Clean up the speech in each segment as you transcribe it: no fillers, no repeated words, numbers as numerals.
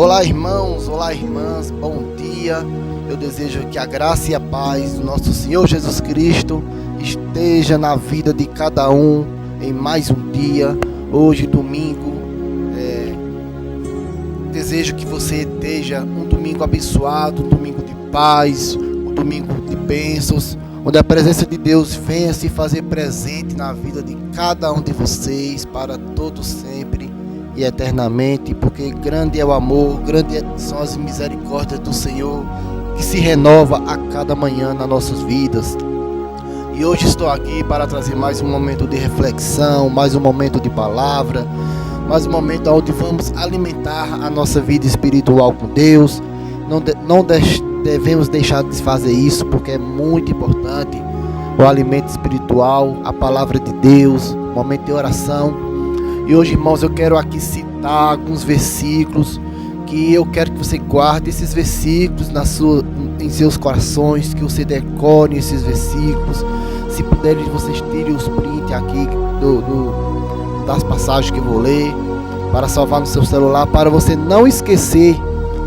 Olá, irmãos, olá, irmãs, bom dia. Eu desejo que a graça e a paz do nosso Senhor Jesus Cristo esteja na vida de cada um em mais um dia. Hoje, domingo, desejo que você esteja um domingo abençoado, um domingo de paz, um domingo de bênçãos, onde a presença de Deus venha se fazer presente na vida de cada um de vocês, para todos sempre e eternamente, porque grande é o amor, grandes são as misericórdias do Senhor, que se renova a cada manhã nas nossas vidas. E hoje estou aqui para trazer mais um momento de reflexão, mais um momento de palavra, mais um momento onde vamos alimentar a nossa vida espiritual com Deus. Não devemos deixar de fazer isso, porque é muito importante o alimento espiritual, a palavra de Deus, o momento de oração. E hoje, irmãos, eu quero aqui citar alguns versículos que eu quero que você guarde esses versículos em seus corações, que você decore esses versículos. Se puderem, vocês tirem os prints aqui das passagens que eu vou ler, para salvar no seu celular, para você não esquecer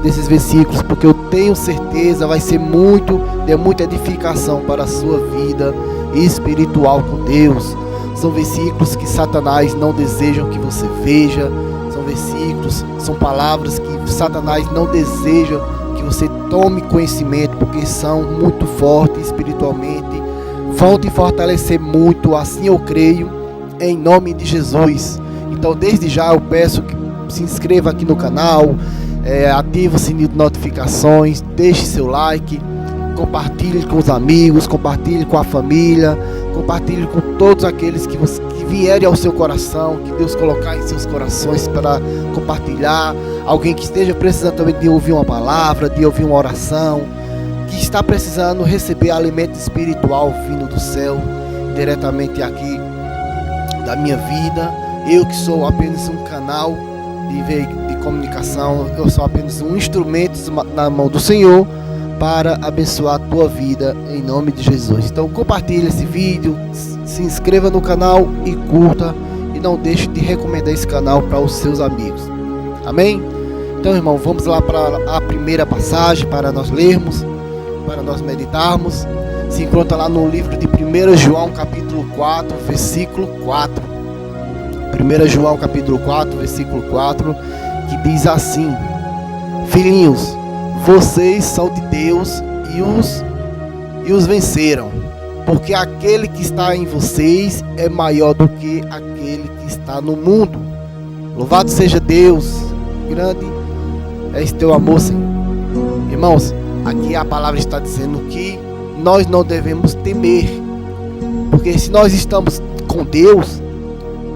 desses versículos, porque eu tenho certeza vai ser de muita edificação para a sua vida espiritual com Deus. São versículos que Satanás não deseja que você veja, são palavras que Satanás não deseja que você tome conhecimento, porque são muito fortes espiritualmente, vão te fortalecer muito, assim eu creio, em nome de Jesus. Então, desde já eu peço que se inscreva aqui no canal, ative o sininho de notificações, deixe seu like, compartilhe com os amigos, compartilhe com a família, compartilhe com todos aqueles que vierem ao seu coração, que Deus colocar em seus corações para compartilhar. Alguém que esteja precisando também de ouvir uma palavra, de ouvir uma oração, que está precisando receber alimento espiritual vindo do céu, diretamente aqui da minha vida. Eu que sou apenas um canal de comunicação, eu sou apenas um instrumento na mão do Senhor para abençoar a tua vida em nome de Jesus. Então compartilhe esse vídeo, se inscreva no canal e curta, e não deixe de recomendar esse canal para os seus amigos. Amém? Então, irmão, vamos lá para a primeira passagem para nós lermos, para nós meditarmos. Se encontra lá no livro de 1 João capítulo 4, versículo 4. 1 João capítulo 4, versículo 4, que diz assim: filhinhos, vocês são de Deus e os venceram, porque aquele que está em vocês é maior do que aquele que está no mundo. Louvado seja Deus, grande é esse teu amor, Senhor. Irmãos, aqui a palavra está dizendo que nós não devemos temer, porque se nós estamos com Deus,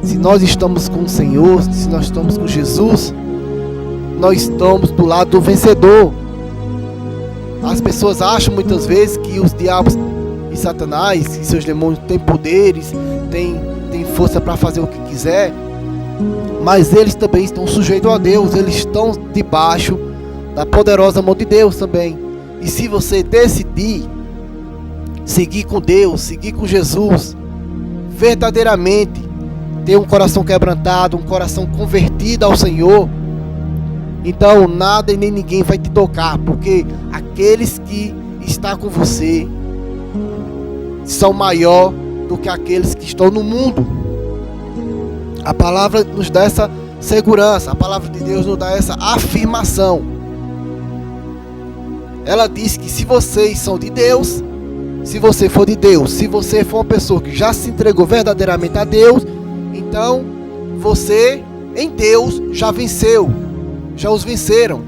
se nós estamos com o Senhor, se nós estamos com Jesus, nós estamos do lado do vencedor. As pessoas acham muitas vezes que os diabos e Satanás e seus demônios têm poderes, têm força para fazer o que quiser, mas eles também estão sujeitos a Deus, eles estão debaixo da poderosa mão de Deus também. E se você decidir seguir com Deus, seguir com Jesus, verdadeiramente ter um coração quebrantado, um coração convertido ao Senhor, então nada e nem ninguém vai te tocar, porque aqueles que estão com você são maior do que aqueles que estão no mundo. A palavra nos dá essa segurança, a palavra de Deus nos dá essa afirmação. Ela diz que se vocês são de Deus, se você for de Deus, se você for uma pessoa que já se entregou verdadeiramente a Deus, então você em Deus já venceu, já os venceram,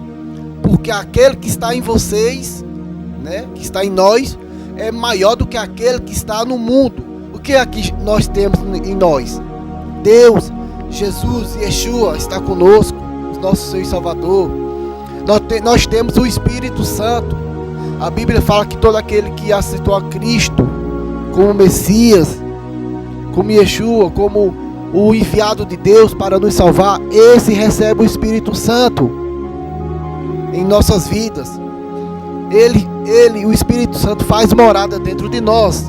porque aquele que está em vocês, que está em nós, é maior do que aquele que está no mundo. O que aqui nós temos em nós? Deus, Jesus, Yeshua está conosco, o nosso Senhor e Salvador. Nós temos o Espírito Santo. A Bíblia fala que todo aquele que aceitou a Cristo como Messias, como Yeshua, como o enviado de Deus para nos salvar, esse recebe o Espírito Santo em nossas vidas. O Espírito Santo faz morada dentro de nós.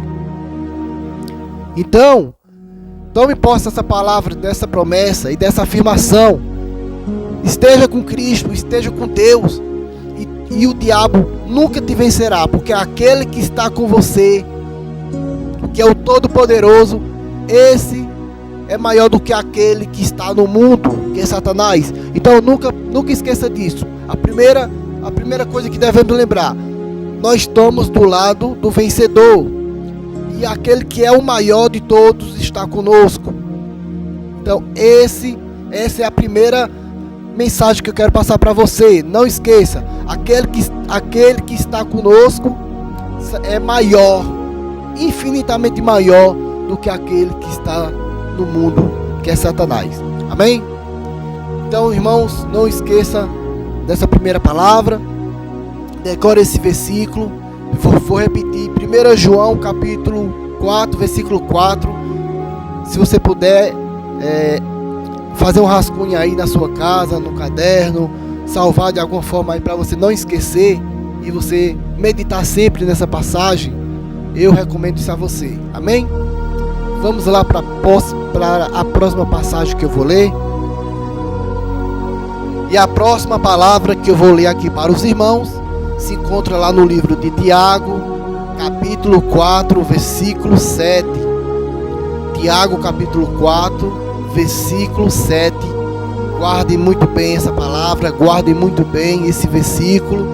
Então, tome posse dessa palavra, dessa promessa e dessa afirmação, esteja com Cristo, esteja com Deus, e o diabo nunca te vencerá, porque aquele que está com você, que é o Todo-Poderoso, esse é maior do que aquele que está no mundo, que é Satanás. Então nunca esqueça disso. A primeira coisa que devemos lembrar: nós estamos do lado do vencedor, e aquele que é o maior de todos está conosco. Então essa é a primeira mensagem que eu quero passar para você. Não esqueça, aquele que está conosco é maior, infinitamente maior do que aquele que está no mundo, que é Satanás. Amém? Então, irmãos, não esqueça dessa primeira palavra. Decore esse versículo. Vou repetir: 1 João capítulo 4, versículo 4. Se você puder fazer um rascunho aí na sua casa, no caderno, salvar de alguma forma aí para você não esquecer e você meditar sempre nessa passagem, eu recomendo isso a você. Amém? Vamos lá para a próxima passagem que eu vou ler. E a próxima palavra que eu vou ler aqui para os irmãos se encontra lá no livro de Tiago, capítulo 4, versículo 7. Tiago, capítulo 4, versículo 7. Guardem muito bem essa palavra, guardem muito bem esse versículo.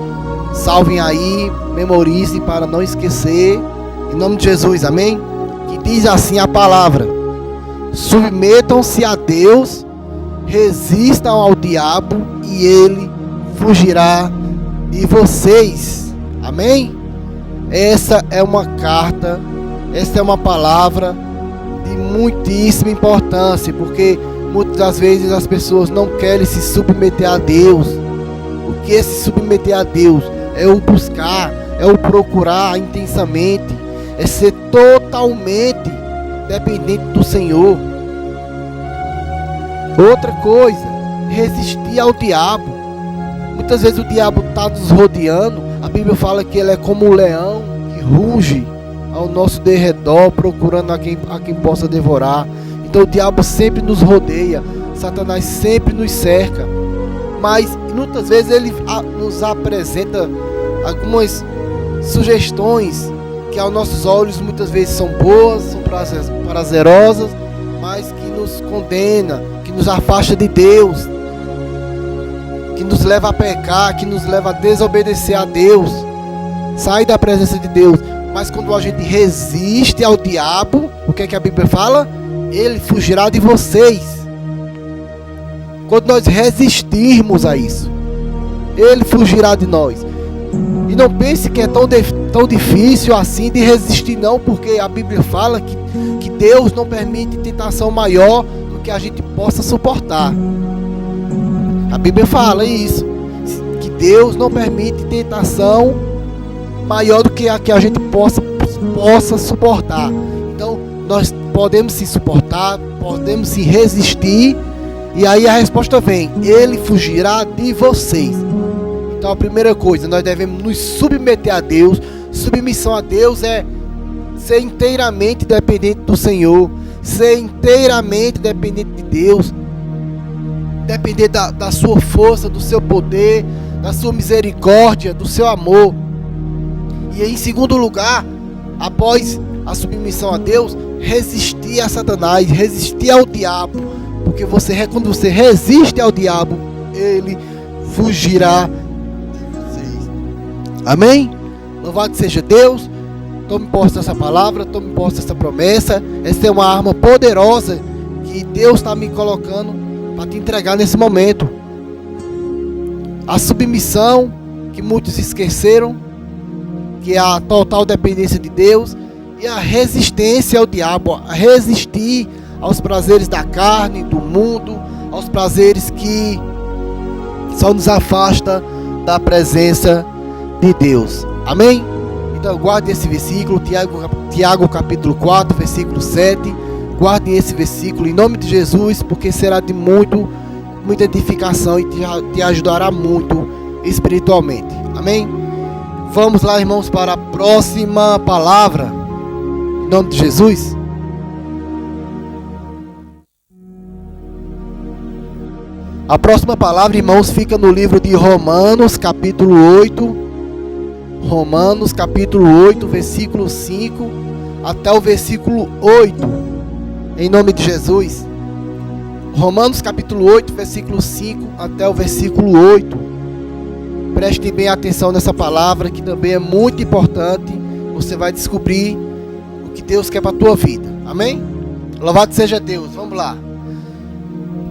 Salvem aí, memorizem para não esquecer. Em nome de Jesus, amém? Que diz assim a palavra: submetam-se a Deus, resistam ao diabo e ele fugirá de vocês. Amém? Essa é uma carta, essa é uma palavra de muitíssima importância, porque muitas das vezes as pessoas não querem se submeter a Deus. O que é se submeter a Deus? É o buscar, é o procurar intensamente, é ser totalmente dependente do Senhor. Outra coisa, resistir ao diabo. Muitas vezes o diabo está nos rodeando. A Bíblia fala que ele é como um leão que ruge ao nosso derredor, procurando a quem possa devorar. Então o diabo sempre nos rodeia, Satanás sempre nos cerca, mas muitas vezes ele nos apresenta algumas sugestões que aos nossos olhos muitas vezes são boas, são prazerosas, mas que nos condena, que nos afasta de Deus, que nos leva a pecar, que nos leva a desobedecer a Deus, sair da presença de Deus. Mas quando a gente resiste ao diabo, o que é que a Bíblia fala? Ele fugirá de vocês. Quando nós resistirmos a isso, ele fugirá de nós. E não pense que é tão difícil assim de resistir, não, porque a Bíblia fala que Deus não permite tentação maior do que a gente possa suportar. A Bíblia fala isso, que Deus não permite tentação maior do que a gente possa suportar. Então nós podemos se suportar, podemos se resistir, e aí a resposta vem: ele fugirá de vocês. Então a primeira coisa, nós devemos nos submeter a Deus. Submissão a Deus é ser inteiramente dependente do Senhor, ser inteiramente dependente de Deus, depender da sua força, do seu poder, da sua misericórdia, do seu amor. E em segundo lugar, após a submissão a Deus, resistir a Satanás, resistir ao diabo, porque quando você resiste ao diabo, ele fugirá de vocês. Amém? Louvado seja Deus. Tome posse dessa palavra, tome posse dessa promessa. Essa é uma arma poderosa que Deus está me colocando para te entregar nesse momento. A submissão, que muitos esqueceram, que é a total dependência de Deus, e a resistência ao diabo, a resistir aos prazeres da carne, do mundo, aos prazeres que só nos afasta da presença de Deus. Amém? Então guarde esse versículo, Tiago capítulo 4, versículo 7. Guardem esse versículo em nome de Jesus, porque será de muita edificação e te ajudará muito espiritualmente. Amém? Vamos lá, irmãos, para a próxima palavra. Em nome de Jesus. A próxima palavra, irmãos, fica no livro de Romanos, capítulo 8. Romanos, capítulo 8, versículo 5 até o versículo 8. Em nome de Jesus. Romanos, capítulo 8, versículo 5 até o versículo 8. Preste bem atenção nessa palavra, que também é muito importante. Você vai descobrir o que Deus quer para a tua vida. Amém? Louvado seja Deus. Vamos lá.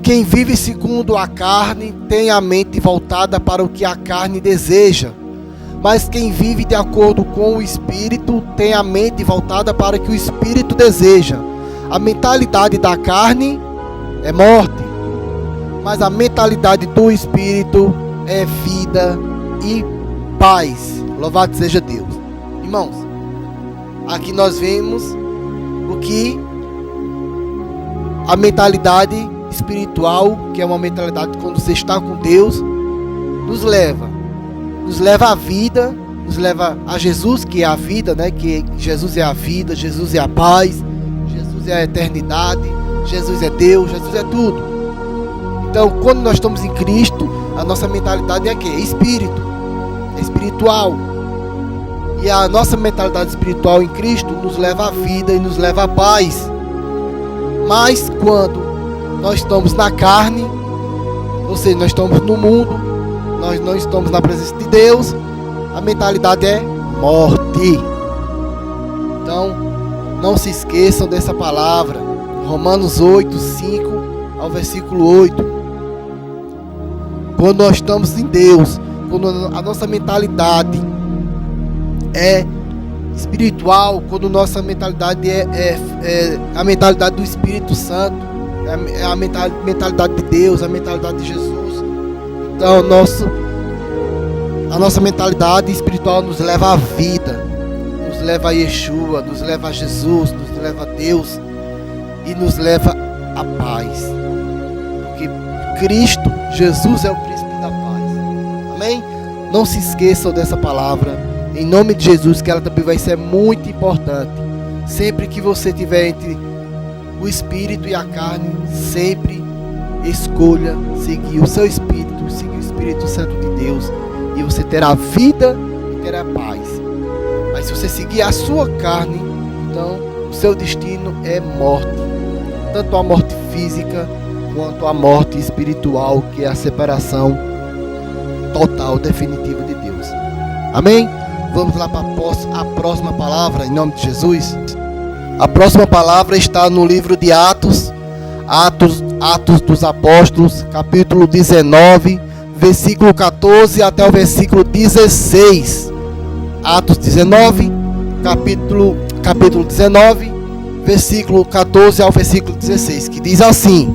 Quem vive segundo a carne tem a mente voltada para o que a carne deseja. Mas quem vive de acordo com o Espírito tem a mente voltada para o que o Espírito deseja. A mentalidade da carne é morte, mas a mentalidade do Espírito é vida e paz. Louvado seja Deus. Irmãos, aqui nós vemos o que a mentalidade espiritual, que é uma mentalidade quando você está com Deus, nos leva à vida, nos leva a Jesus, que é a vida, né? Que Jesus é a vida, Jesus é a paz, Jesus é a eternidade, Jesus é Deus, Jesus é tudo. Então, quando nós estamos em Cristo, a nossa mentalidade é o quê? Espírito, é espiritual. E a nossa mentalidade espiritual em Cristo nos leva à vida e nos leva à paz. Mas quando nós estamos na carne, ou seja, nós estamos no mundo, nós não estamos na presença de Deus, a mentalidade é morte. Então, não se esqueçam dessa palavra. Romanos 8, 5 ao versículo 8. Quando nós estamos em Deus, quando a nossa mentalidade é espiritual, quando nossa mentalidade é a mentalidade do Espírito Santo, é a mentalidade de Deus, a mentalidade de Jesus. Então a nossa mentalidade espiritual nos leva à vida, nos leva a Yeshua, nos leva a Jesus, nos leva a Deus e nos leva à paz. Porque Cristo, Jesus é o príncipe da paz. Amém? Não se esqueçam dessa palavra, em nome de Jesus, que ela também vai ser muito importante. Sempre que você estiver entre o Espírito e a carne, sempre escolha seguir o seu Espírito, seguir o Espírito Santo de Deus, e você terá vida e terá paz. Mas se você seguir a sua carne, então o seu destino é morte, tanto a morte física quanto a morte espiritual, que é a separação total, definitiva de Deus. Amém? Vamos lá para a próxima palavra, em nome de Jesus. A próxima palavra está no livro de Atos dos Apóstolos, capítulo 19, versículo 14 até o versículo 16. Atos 19, capítulo 19, versículo 14 ao versículo 16, que diz assim: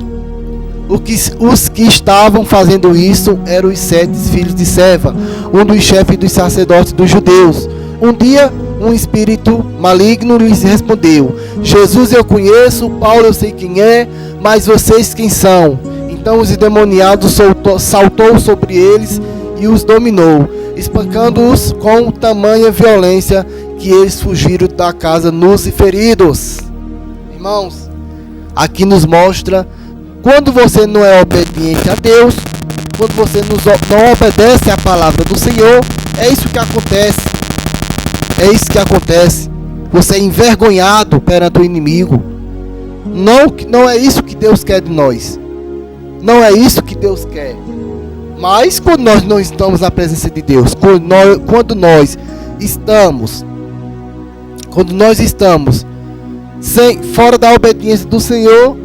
os que estavam fazendo isso eram os 7 filhos de Seva, um dos chefes dos sacerdotes dos judeus. Um dia, um espírito maligno lhes respondeu: Jesus eu conheço, Paulo eu sei quem é, mas vocês quem são? Então os endemoniados saltou sobre eles e os dominou, espancando-os com tamanha violência que eles fugiram da casa nus e feridos. Irmãos, aqui nos mostra, quando você não é obediente a Deus, quando você não obedece à palavra do Senhor, é isso que acontece. É isso que acontece. Você é envergonhado perante o inimigo. Não é isso que Deus quer de nós. Não é isso que Deus quer. Mas quando nós não estamos na presença de Deus, quando nós estamos fora da obediência do Senhor,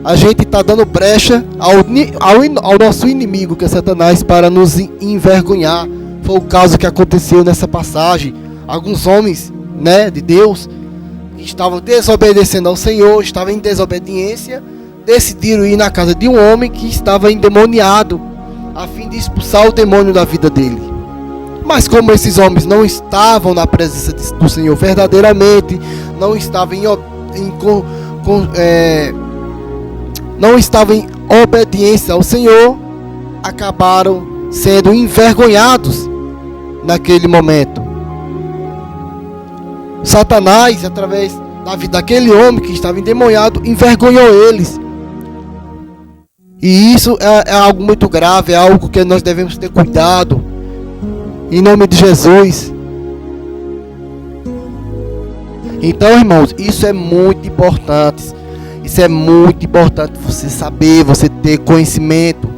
a gente está dando brecha ao nosso inimigo, que é Satanás, para nos envergonhar. Foi o caso que aconteceu nessa passagem. Alguns homens, né, de Deus, que estavam desobedecendo ao Senhor, estavam em desobediência, decidiram ir na casa de um homem que estava endemoniado, a fim de expulsar o demônio da vida dele. Mas como esses homens não estavam na presença do Senhor verdadeiramente, não estavam em obediência ao Senhor, acabaram sendo envergonhados naquele momento. Satanás, através da vida daquele homem que estava endemoniado, envergonhou eles. E isso é algo muito grave, é algo que nós devemos ter cuidado. Em nome de Jesus. Então, irmãos, isso é muito importante. Isso é muito importante você saber, você ter conhecimento,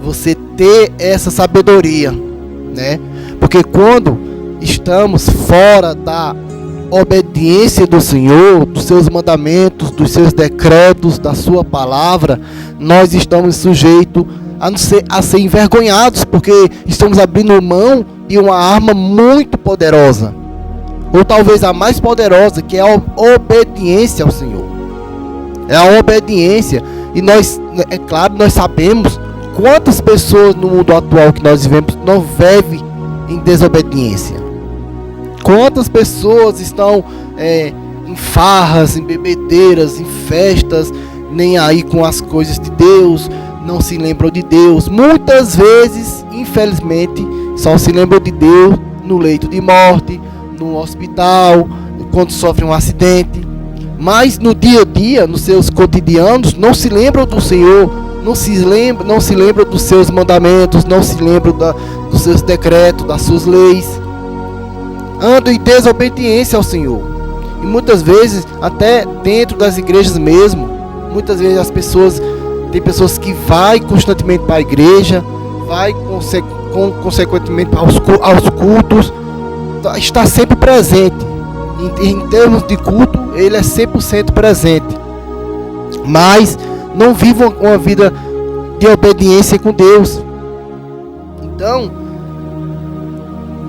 você ter essa sabedoria, né? Porque quando estamos fora da obediência do Senhor, dos seus mandamentos, dos seus decretos, da sua palavra, nós estamos sujeitos a ser envergonhados, porque estamos abrindo mão de uma arma muito poderosa, ou talvez a mais poderosa, que é a obediência ao Senhor. É a obediência. E nós, é claro, nós sabemos quantas pessoas no mundo atual que nós vivemos não vivem em desobediência. Quantas pessoas estão em farras, em bebedeiras, em festas, nem aí com as coisas de Deus, não se lembram de Deus. Muitas vezes, infelizmente, só se lembram de Deus no leito de morte, no hospital, quando sofre um acidente. Mas no dia a dia, nos seus cotidianos, não se lembram do Senhor, não se lembram dos seus mandamentos, não se lembram dos seus decretos, das suas leis. Andam em desobediência ao Senhor. E muitas vezes, até dentro das igrejas mesmo, muitas vezes tem pessoas que vai constantemente para a igreja, vai consequentemente aos cultos, está sempre presente. Em termos de culto, ele é 100% presente, mas não vive uma vida de obediência com Deus. Então,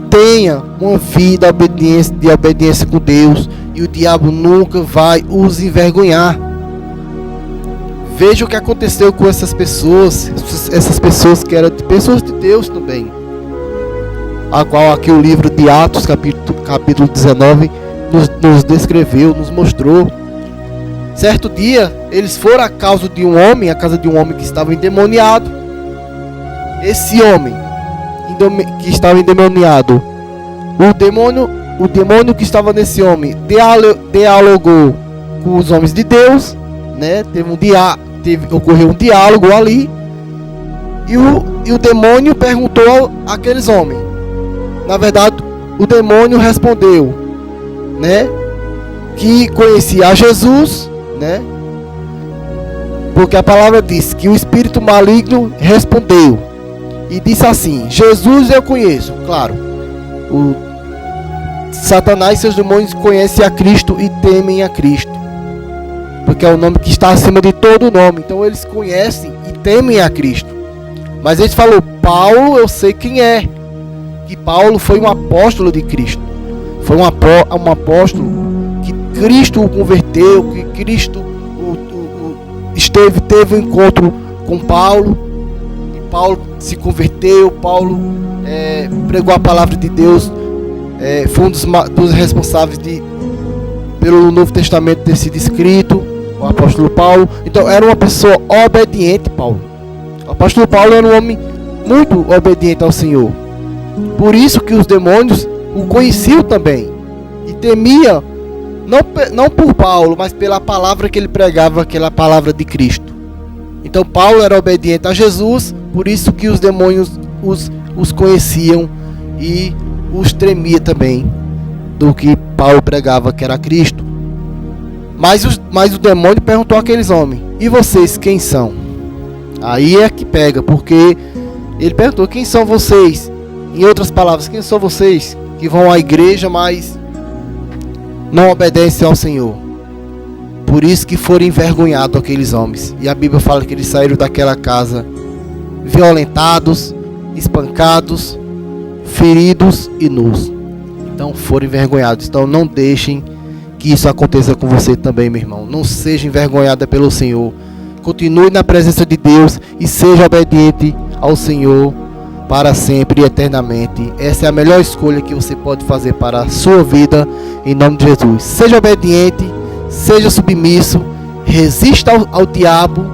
tenha uma vida de obediência com Deus, e o diabo nunca vai os envergonhar. Veja o que aconteceu com essas pessoas que eram pessoas de Deus também, a qual aqui o livro de Atos, capítulo 19, nos descreveu, nos mostrou. Certo dia, eles foram à casa de um homem que estava endemoniado. Esse homem que estava endemoniado, o demônio que estava nesse homem dialogou com os homens de Deus, né? Ocorreu um diálogo ali, e o demônio perguntou àqueles homens. Na verdade, o demônio respondeu, né, que conhecia a Jesus, né? Porque a palavra diz que o espírito maligno respondeu e disse assim: Jesus eu conheço. Claro, o Satanás e seus demônios conhecem a Cristo e temem a Cristo, porque é o nome que está acima de todo nome. Então eles conhecem e temem a Cristo. Mas ele falou: Paulo eu sei quem é, que Paulo foi um apóstolo de Cristo, foi um apóstolo que Cristo o converteu, que Cristo teve um encontro com Paulo, e Paulo se converteu. Paulo pregou a palavra de Deus, foi um dos responsáveis pelo Novo Testamento ter sido escrito, o apóstolo Paulo. Então era uma pessoa obediente, Paulo. O apóstolo Paulo era um homem muito obediente ao Senhor. Por isso que os demônios o conheciam também e temia, não por Paulo, mas pela palavra que ele pregava, aquela palavra de Cristo. Então Paulo era obediente a Jesus, por isso que os demônios os conheciam e os tremia também do que Paulo pregava, que era Cristo. Mas o demônio perguntou àqueles homens: e vocês quem são? Aí é que pega, porque ele perguntou: quem são vocês? Em outras palavras, quem são vocês que vão à igreja, mas não obedecem ao Senhor? Por isso que foram envergonhados aqueles homens. E a Bíblia fala que eles saíram daquela casa violentados, espancados, feridos e nus. Então foram envergonhados. Então não deixem que isso aconteça com você também, meu irmão. Não seja envergonhado pelo Senhor. Continue na presença de Deus e seja obediente ao Senhor para sempre e eternamente. Essa é a melhor escolha que você pode fazer para a sua vida, em nome de Jesus. Seja obediente, seja submisso, resista ao diabo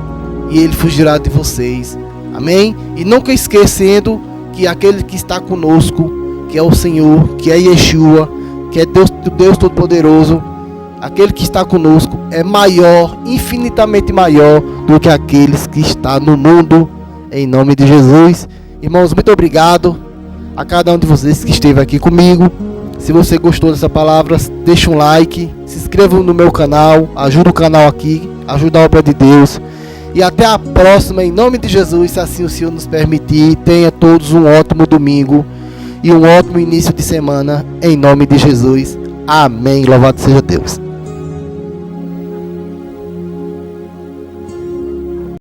e ele fugirá de vocês. Amém? E nunca esquecendo que aquele que está conosco, que é o Senhor, que é Yeshua, que é Deus Todo-Poderoso, aquele que está conosco é maior, infinitamente maior do que aqueles que estão no mundo, em nome de Jesus. Irmãos, muito obrigado a cada um de vocês que esteve aqui comigo. Se você gostou dessa palavra, deixa um like, se inscreva no meu canal, ajuda o canal aqui, ajuda a obra de Deus. E até a próxima, em nome de Jesus, se assim o Senhor nos permitir. Tenha todos um ótimo domingo e um ótimo início de semana, em nome de Jesus. Amém. Louvado seja Deus.